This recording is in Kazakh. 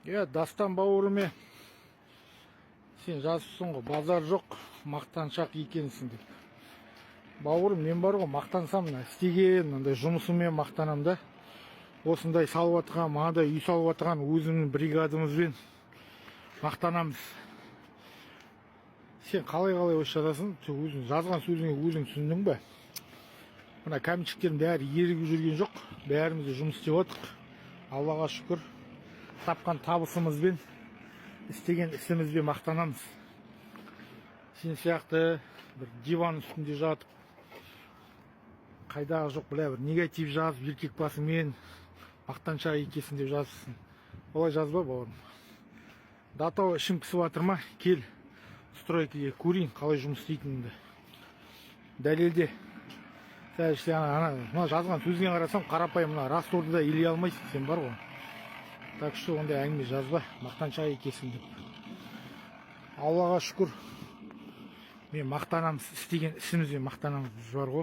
Дастан бауырыме, сен жазыпсың ғой, базар жоқ, мақтаншақ екенсің деп. Бауырым, мен бар ғой, мақтансам, істеген мындай жұмысыммен мақтанам да. Осындай салып атқан, мынадай үй салып атқан өзімнің бригадамызбен мақтанамыз. Сен қалай ойша жатасың? Өзің жазған сөзіңе өзің түсіндің бе? Мына каменщиктердің бәрі ерігіп жүрген жоқ. Бәріміз де жұмыс істеп жатырмыз. Аллаға шүкір. Тапқан табысымызбен, істеген ісімізбен мақтанамыз. Сен сияқты бір диван үстінде жатып, қайдағы жоқ бір негатив жазып, еркек басымен мақтаншақ екенсің деп жазыпсың. Олай жазба, бауырым. Датау ішім кісіп жатыр ма? Кел, стройкаға көрейін, қалай жұмыс істейтініңді. Дәлелде. Мына жазған сөзіңе қарасам, қарапайым мына растворды да илей алмайсың, сен бар ғой. Так что ондай әңгіме жазба, мақтаншақ екенсің деп. Аллаға шүкір. Мен мақтанамыз, істеген ісімізбен мақтанамыз, біз бар ғой.